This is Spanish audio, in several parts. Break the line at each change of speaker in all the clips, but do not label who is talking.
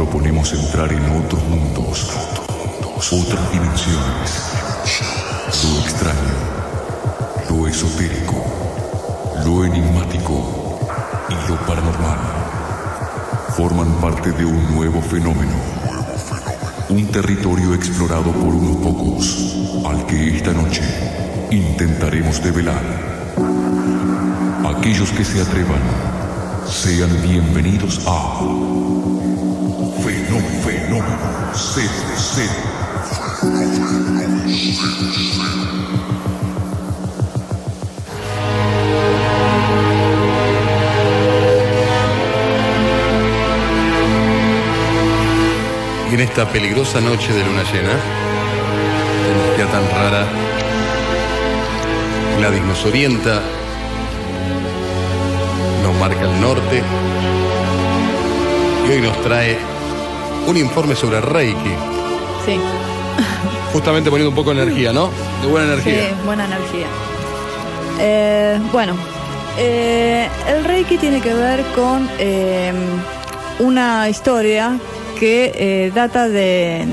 proponemos entrar en otros mundos, otras dimensiones, lo extraño, lo esotérico, lo enigmático y lo paranormal. Forman parte de un nuevo fenómeno, un territorio explorado por unos pocos, al que esta noche intentaremos develar. Aquellos que se atrevan, sean bienvenidos a Fenómeno CC.
Y en esta peligrosa noche de luna llena, energía tan rara, Gladys nos orienta, nos marca el norte y hoy nos trae un informe sobre Reiki.
Sí.
Justamente poniendo un poco de energía, ¿no? De buena energía.
Sí, buena energía. El Reiki tiene que ver con una historia que data del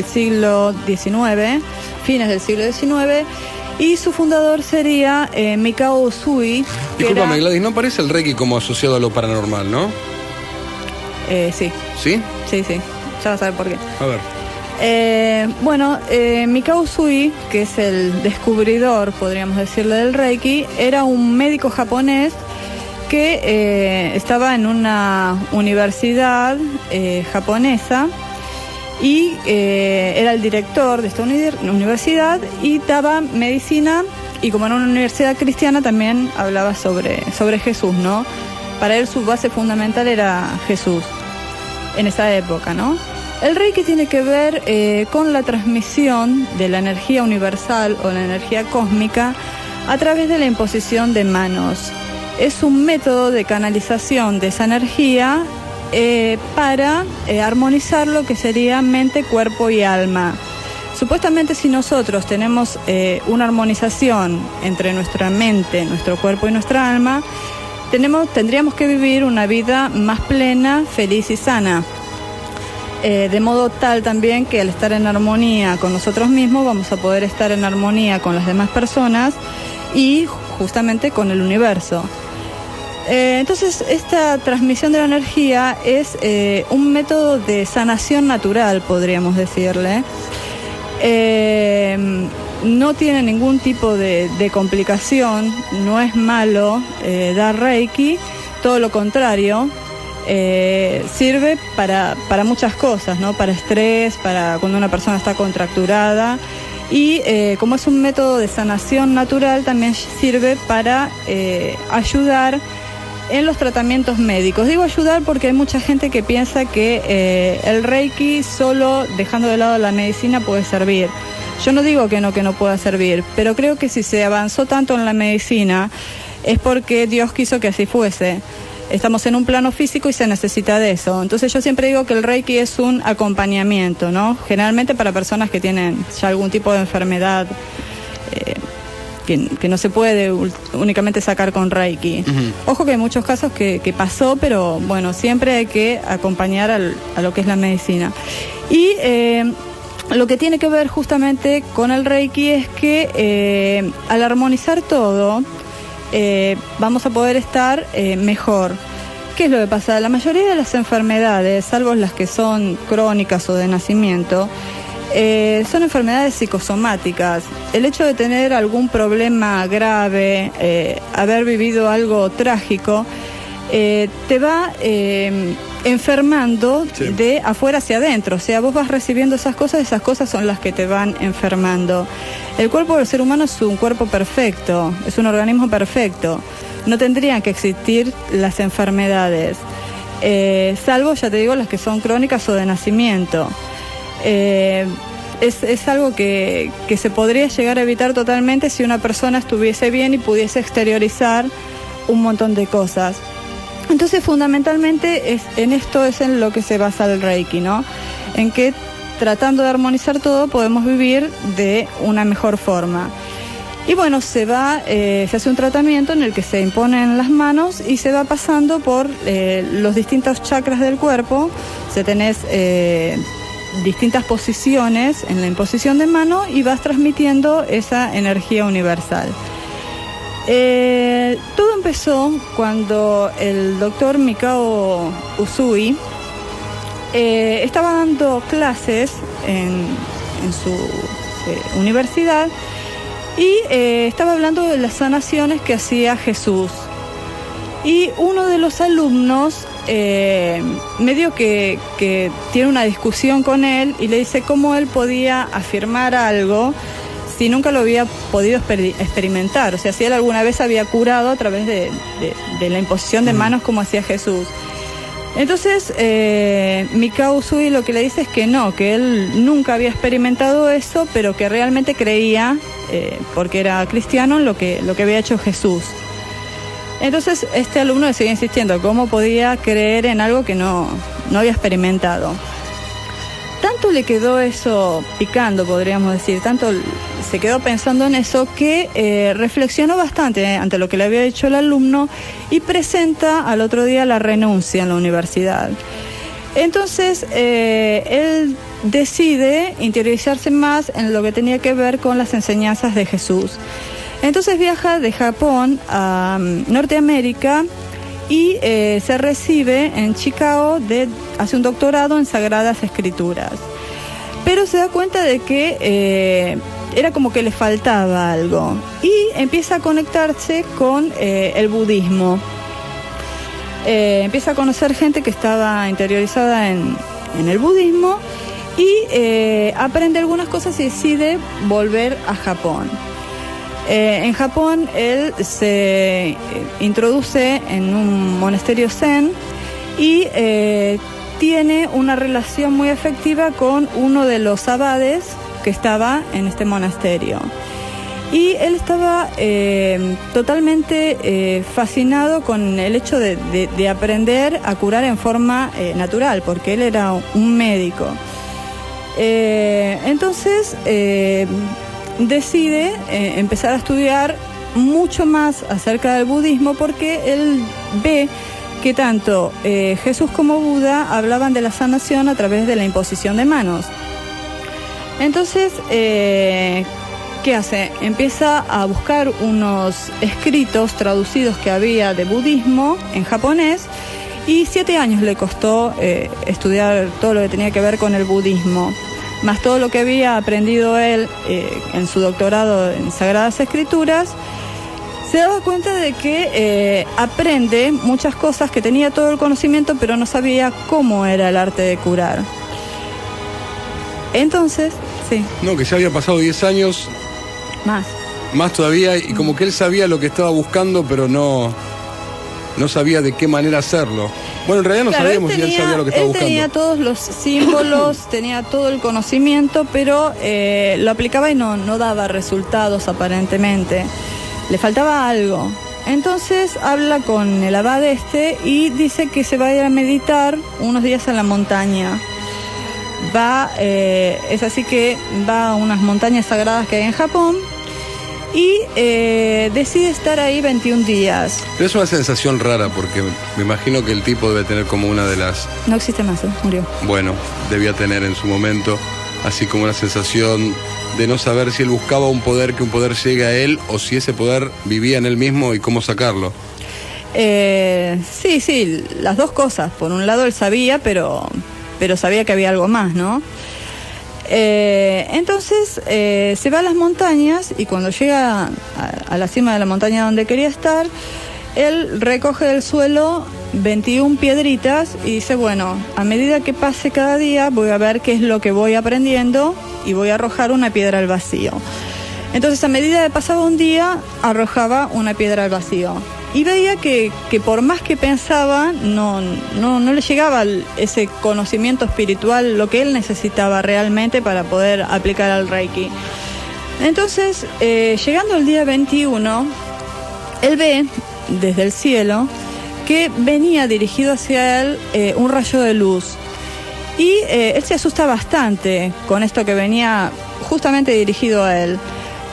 siglo XIX, fines del siglo XIX, y su fundador sería Mikao Usui.
Discúlpame, Gladys, ¿no parece el Reiki como asociado a lo paranormal, no?
Sí.
¿Sí?
Sí, sí. Ya vas a ver por qué.
A ver.
Mikao Usui, que es el descubridor, podríamos decirle, del Reiki, era un médico japonés que estaba en una universidad japonesa y era el director de esta universidad y daba medicina, y como era una universidad cristiana también hablaba sobre Jesús, ¿no? Para él su base fundamental era Jesús en esa época, ¿no? El Reiki tiene que ver con la transmisión de la energía universal o la energía cósmica a través de la imposición de manos. Es un método de canalización de esa energía para armonizar lo que sería mente, cuerpo y alma. Supuestamente, si nosotros tenemos una armonización entre nuestra mente, nuestro cuerpo y nuestra alma, tendríamos que vivir una vida más plena, feliz y sana. De modo tal también que al estar en armonía con nosotros mismos vamos a poder estar en armonía con las demás personas y justamente con el universo. Entonces, esta transmisión de la energía es un método de sanación natural, podríamos decirle. No tiene ningún tipo de complicación, no es malo dar Reiki, todo lo contrario. Sirve para muchas cosas, ¿no? Para estrés, para cuando una persona está contracturada, y como es un método de sanación natural, también sirve para ayudar en los tratamientos médicos. Digo ayudar porque hay mucha gente que piensa que el Reiki, solo dejando de lado la medicina, puede servir. Yo no digo que no pueda servir, pero creo que si se avanzó tanto en la medicina es porque Dios quiso que así fuese. Estamos en un plano físico y se necesita de eso. Entonces yo siempre digo que el Reiki es un acompañamiento, ¿no? Generalmente para personas que tienen ya algún tipo de enfermedad que no se puede únicamente sacar con Reiki. Uh-huh. Ojo que hay muchos casos que pasó, pero bueno, siempre hay que acompañar a lo que es la medicina. Y lo que tiene que ver justamente con el Reiki es que al armonizar todo, vamos a poder estar mejor. ¿Qué es lo que pasa? La mayoría de las enfermedades, salvo las que son crónicas o de nacimiento, son enfermedades psicosomáticas. El hecho de tener algún problema grave, haber vivido algo trágico, te va enfermando, sí, de afuera hacia adentro. O sea, vos vas recibiendo esas cosas son las que te van enfermando. El cuerpo del ser humano es un cuerpo perfecto, es un organismo perfecto. No tendrían que existir las enfermedades, salvo, ya te digo, las que son crónicas o de nacimiento. Es algo que se podría llegar a evitar totalmente si una persona estuviese bien y pudiese exteriorizar un montón de cosas. Entonces, fundamentalmente, en esto es en lo que se basa el Reiki, ¿no? En que tratando de armonizar todo podemos vivir de una mejor forma. Y bueno, se hace un tratamiento en el que se imponen las manos y se va pasando por los distintos chakras del cuerpo. Se tenés distintas posiciones en la imposición de mano y vas transmitiendo esa energía universal. Todo empezó cuando el doctor Mikao Usui estaba dando clases en su universidad y estaba hablando de las sanaciones que hacía Jesús. Y uno de los alumnos medio que tiene una discusión con él y le dice cómo él podía afirmar algo si nunca lo había podido experimentar. O sea, si él alguna vez había curado a través de la imposición de manos como hacía Jesús. Entonces, Mikao Usui lo que le dice es que no, que él nunca había experimentado eso, pero que realmente creía, porque era cristiano, en lo que había hecho Jesús. Entonces, este alumno le sigue insistiendo, ¿cómo podía creer en algo que no había experimentado? Tanto le quedó eso picando, podríamos decir, tanto se quedó pensando en eso, que reflexionó bastante ante lo que le había dicho el alumno y presenta al otro día la renuncia en la universidad. Entonces, él decide interiorizarse más en lo que tenía que ver con las enseñanzas de Jesús. Entonces viaja de Japón a Norteamérica y se recibe en Chicago, hace un doctorado en Sagradas Escrituras. Pero se da cuenta de que era como que le faltaba algo y empieza a conectarse con el budismo. Empieza a conocer gente que estaba interiorizada en el budismo y aprende algunas cosas y decide volver a Japón. En Japón él se introduce en un monasterio zen y tiene una relación muy afectiva con uno de los abades que estaba en este monasterio. Y él estaba totalmente fascinado con el hecho de aprender a curar en forma natural, porque él era un médico. Entonces decide empezar a estudiar mucho más acerca del budismo, porque él ve que tanto Jesús como Buda hablaban de la sanación a través de la imposición de manos. Entonces, ¿qué hace? Empieza a buscar unos escritos traducidos que había de budismo en japonés, y 7 años le costó estudiar todo lo que tenía que ver con el budismo, más todo lo que había aprendido él en su doctorado en Sagradas Escrituras. Se daba cuenta de que aprende muchas cosas, que tenía todo el conocimiento, pero no sabía cómo era el arte de curar. Entonces, sí.
No, que ya había pasado 10 años. Más todavía, y como que él sabía lo que estaba buscando, pero no sabía de qué manera hacerlo. Bueno, en realidad no sabíamos si él sabía lo que estaba buscando. Él tenía todos los símbolos, tenía todo el conocimiento, pero lo aplicaba y no daba resultados aparentemente. Le faltaba algo. Entonces habla con el abad y dice que se va a ir a meditar unos días en la montaña. Es así que va a unas montañas sagradas que hay en Japón y decide estar ahí 21 días. Pero es una sensación rara, porque me imagino que el tipo debe tener como una de las...
No existe más, murió.
Bueno, debía tener en su momento así como una sensación de no saber si él buscaba un poder, que un poder llegue a él, o si ese poder vivía en él mismo y cómo sacarlo.
Sí, las dos cosas. Por un lado él sabía, pero sabía que había algo más, ¿no? Entonces se va a las montañas, y cuando llega a la cima de la montaña donde quería estar, él recoge del suelo 21 piedritas y dice, bueno, a medida que pase cada día voy a ver qué es lo que voy aprendiendo y voy a arrojar una piedra al vacío. Entonces, a medida que pasaba un día, arrojaba una piedra al vacío. Y veía que por más que pensaba, no le llegaba ese conocimiento espiritual, lo que él necesitaba realmente para poder aplicar al Reiki. Entonces, llegando el día 21, él ve desde el cielo que venía dirigido hacia él un rayo de luz. Y él se asusta bastante con esto que venía justamente dirigido a él.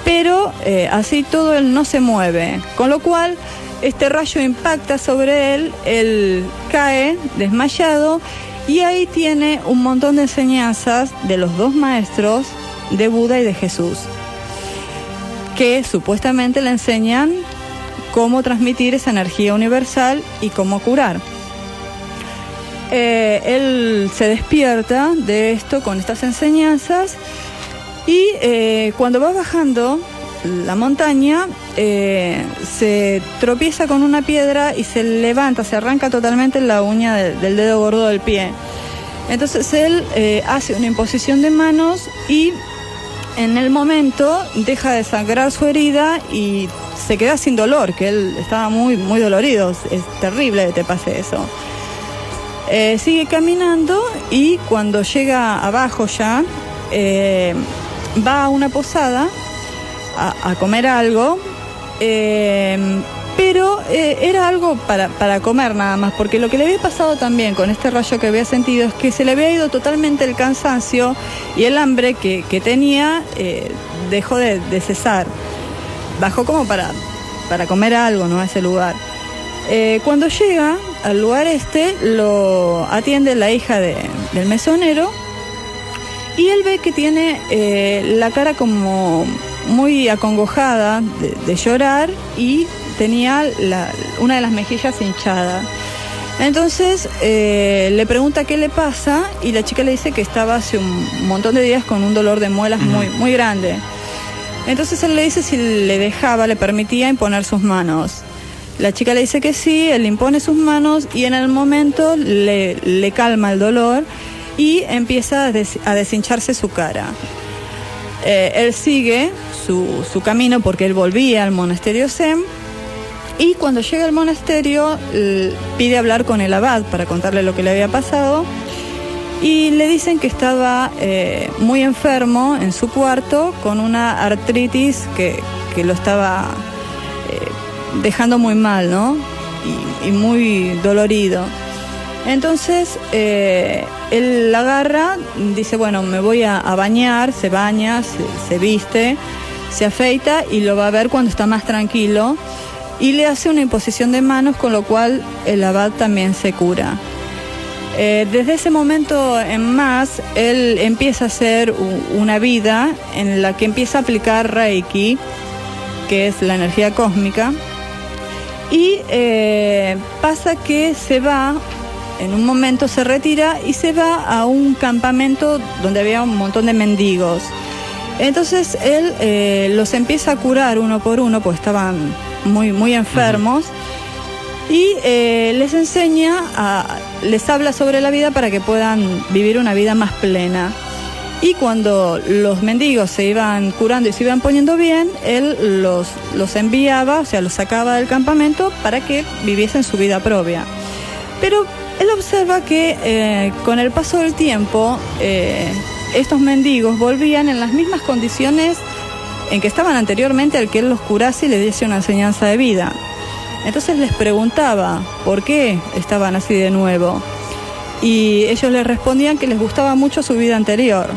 pero así todo él no se mueve, con lo cual este rayo impacta sobre él cae desmayado y ahí tiene un montón de enseñanzas de los dos maestros, de Buda y de Jesús, que supuestamente le enseñan cómo transmitir esa energía universal y cómo curar. Él se despierta de esto con estas enseñanzas y cuando va bajando la montaña se tropieza con una piedra y se levanta, se arranca totalmente la uña del dedo gordo del pie. Entonces él hace una imposición de manos y en el momento deja de sangrar su herida y se queda sin dolor, que él estaba muy, muy dolorido. Es terrible que te pase eso. Sigue caminando y cuando llega abajo ya va a una posada a comer algo, pero era algo para comer nada más, porque lo que le había pasado también con este rayo que había sentido es que se le había ido totalmente el cansancio y el hambre que tenía dejó de cesar. Bajó como para comer algo, ¿no?, a ese lugar. Cuando llega al lugar lo atiende la hija del mesonero y él ve que tiene la cara como muy acongojada de llorar y tenía una de las mejillas hinchada. Entonces le pregunta qué le pasa y la chica le dice que estaba hace un montón de días con un dolor de muelas muy, muy grande. Entonces él le dice si le permitía imponer sus manos. La chica le dice que sí, él impone sus manos y en el momento le calma el dolor y empieza a deshincharse su cara. Él sigue su camino porque él volvía al monasterio Zen y cuando llega al monasterio pide hablar con el abad para contarle lo que le había pasado y le dicen que estaba muy enfermo en su cuarto con una artritis que lo estaba dejando muy mal, ¿no? Y muy dolorido. Entonces él la agarra, dice, bueno, me voy a bañar, se baña, se viste, se afeita y lo va a ver cuando está más tranquilo y le hace una imposición de manos, con lo cual el abad también se cura. Desde ese momento en más, él empieza a hacer una vida en la que empieza a aplicar Reiki, que es la energía cósmica, y pasa que se va, en un momento se retira y se va a un campamento donde había un montón de mendigos. Entonces él los empieza a curar uno por uno, pues estaban muy, muy enfermos, y les enseña, les habla sobre la vida para que puedan vivir una vida más plena. Y cuando los mendigos se iban curando y se iban poniendo bien, él los enviaba, o sea, los sacaba del campamento para que viviesen su vida propia. Pero él observa que con el paso del tiempo, estos mendigos volvían en las mismas condiciones en que estaban anteriormente al que él los curase y les diese una enseñanza de vida. Entonces les preguntaba por qué estaban así de nuevo. Y ellos le respondían que les gustaba mucho su vida anterior.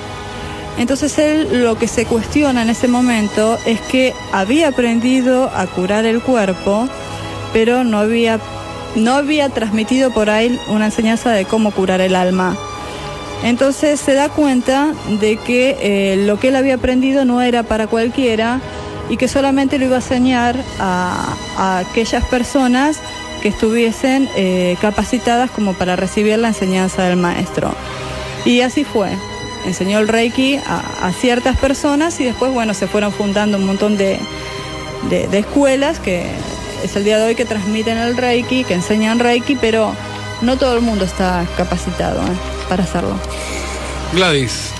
Entonces él lo que se cuestiona en ese momento es que había aprendido a curar el cuerpo, pero no había transmitido por ahí una enseñanza de cómo curar el alma. Entonces se da cuenta de que lo que él había aprendido no era para cualquiera y que solamente lo iba a enseñar a aquellas personas que estuviesen capacitadas como para recibir la enseñanza del maestro. Y así fue. Enseñó el Reiki a ciertas personas y después, bueno, se fueron fundando un montón de escuelas que es el día de hoy que transmiten el Reiki, que enseñan Reiki, pero no todo el mundo está capacitado para hacerlo.
Gladys,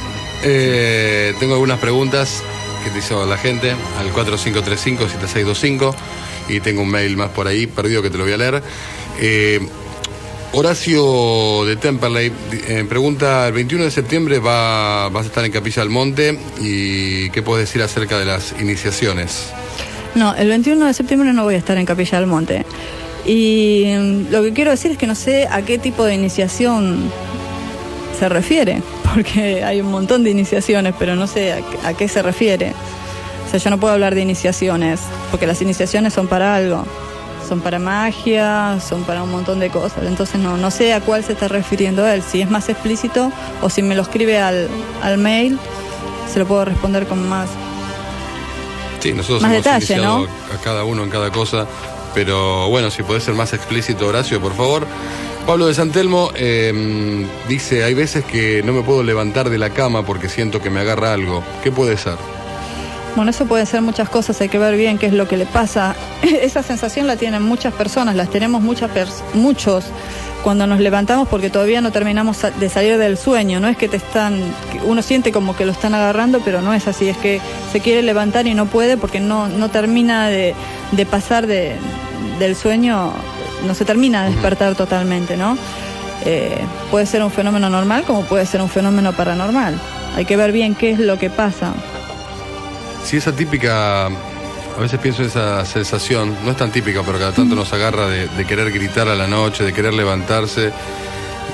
tengo algunas preguntas que te hizo la gente al 4535-7625 y tengo un mail más por ahí perdido que te lo voy a leer. Horacio de Temperley pregunta, el 21 de septiembre vas a estar en Capilla del Monte y ¿qué puedes decir acerca de las iniciaciones?
No, el 21 de septiembre no voy a estar en Capilla del Monte. Y lo que quiero decir es que no sé a qué tipo de iniciación se refiere, porque hay un montón de iniciaciones, pero no sé a qué se refiere. sea, yo no puedo hablar de iniciaciones, porque las iniciaciones son para algo. Son para magia, son para un montón de cosas. Entonces no sé a cuál se está refiriendo él. Si es más explícito o si me lo escribe al mail, se lo puedo responder con más,
sí, nosotros
más
hemos
detalle, ¿no?
A cada uno en cada cosa. Pero bueno, si podés ser más explícito, Horacio, por favor. Pablo de San Telmo dice, hay veces que no me puedo levantar de la cama porque siento que me agarra algo. ¿Qué puede ser?
Bueno, eso puede ser muchas cosas, hay que ver bien qué es lo que le pasa. Esa sensación la tienen muchas personas, las tenemos muchos cuando nos levantamos porque todavía no terminamos de salir del sueño. No es que uno siente como que lo están agarrando, pero no es así, es que se quiere levantar y no puede porque no termina de pasar del sueño, no se termina de despertar totalmente, ¿no? Puede ser un fenómeno normal como puede ser un fenómeno paranormal. Hay que ver bien qué es lo que pasa.
Si esa típica, a veces pienso en esa sensación, no es tan típica, pero cada tanto nos agarra de querer gritar a la noche, de querer levantarse,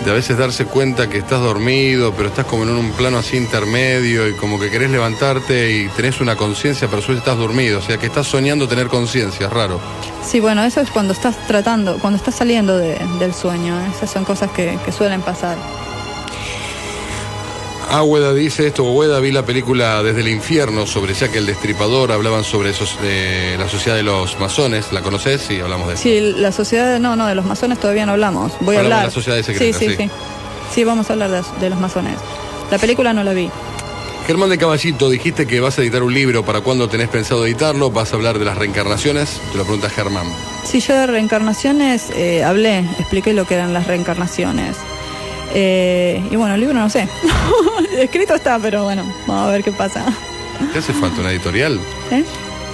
de a veces darse cuenta que estás dormido, pero estás como en un plano así intermedio y como que querés levantarte y tenés una conciencia, pero a su vez estás dormido, o sea que estás soñando tener conciencia, es raro.
Sí, bueno, eso es cuando estás saliendo del sueño, esas son cosas que suelen pasar.
Agüeda dice esto, Agüeda, vi la película Desde el Infierno sobre Jack el Destripador, hablaban sobre la sociedad de los masones, ¿la conocés? Sí, hablamos de eso.
Sí, la sociedad, no, de los masones todavía no hablamos, voy a hablar.
De las sociedades secretas, sí.
Sí, vamos a hablar de los masones. La película no la vi.
Germán de Caballito, dijiste que vas a editar un libro, ¿para cuándo tenés pensado editarlo? ¿Vas a hablar de las reencarnaciones? Te lo pregunta Germán.
Sí, yo de reencarnaciones expliqué lo que eran las reencarnaciones. Y bueno, el libro no sé. Escrito está, pero bueno, vamos a ver qué pasa.
¿Qué hace falta? ¿Una editorial?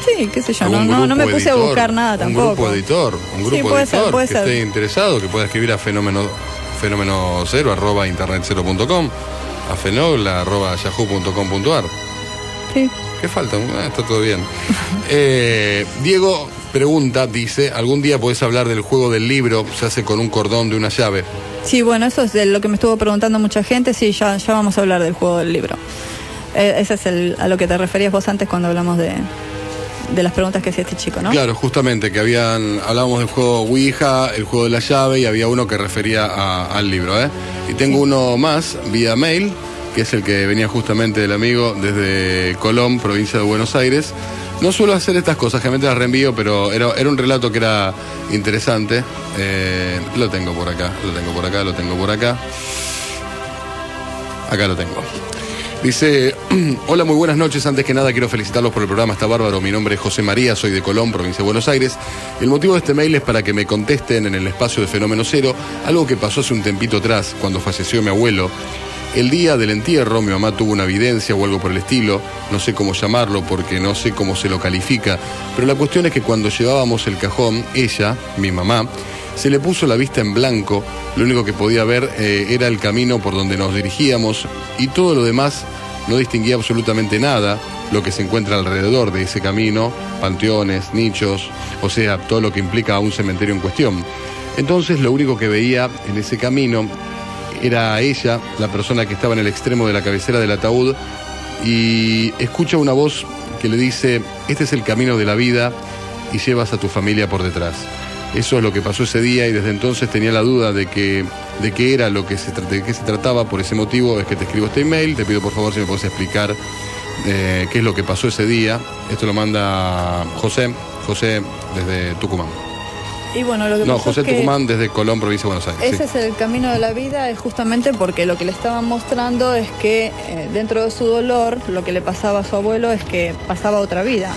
Sí, qué sé yo, no me puse a buscar nada tampoco.
Un grupo editor que esté interesado, que pueda escribir a fenómeno cero @internetcero.com, a fenogla @yahoo.com.ar.
Sí.
¿Qué falta? Está todo bien. Diego pregunta, dice, ¿algún día podés hablar del juego del libro? Se hace con un cordón de una llave.
Sí, bueno, eso es de lo que me estuvo preguntando mucha gente. Sí, ya vamos a hablar del juego del libro. Ese es a lo que te referías vos antes cuando hablamos de las preguntas que hacía este chico, ¿no?
Claro, justamente, que hablábamos del juego Ouija, el juego de la llave, y había uno que refería al libro, ¿eh? Y tengo uno más vía mail, que es el que venía justamente del amigo desde Colón, provincia de Buenos Aires. No suelo hacer estas cosas, generalmente las reenvío, pero era un relato que era interesante. Lo tengo por acá. Acá lo tengo. Dice, hola, muy buenas noches. Antes que nada quiero felicitarlos por el programa, está bárbaro. Mi nombre es José María, soy de Colón, provincia de Buenos Aires. El motivo de este mail es para que me contesten en el espacio de Fenómeno Cero algo que pasó hace un tempito atrás, cuando falleció mi abuelo. El día del entierro, mi mamá tuvo una evidencia o algo por el estilo, no sé cómo llamarlo porque no sé cómo se lo califica, pero la cuestión es que cuando llevábamos el cajón, ella, mi mamá, se le puso la vista en blanco, lo único que podía ver era el camino por donde nos dirigíamos y todo lo demás no distinguía absolutamente nada, lo que se encuentra alrededor de ese camino, panteones, nichos, o sea, todo lo que implica a un cementerio en cuestión. Entonces lo único que veía en ese camino era ella, la persona que estaba en el extremo de la cabecera del ataúd, y escucha una voz que le dice, este es el camino de la vida y llevas a tu familia por detrás. Eso es lo que pasó ese día y desde entonces tenía la duda de qué era de qué se trataba. Por ese motivo es que te escribo este email. Te pido por favor si me podés explicar qué es lo que pasó ese día. Esto lo manda José desde Tucumán.
Y bueno, lo que
no, José Tucumán desde Colón, provincia de Buenos Aires.
Ese es el camino de la vida, es justamente porque lo que le estaban mostrando es que dentro de su dolor, lo que le pasaba a su abuelo es que pasaba otra vida.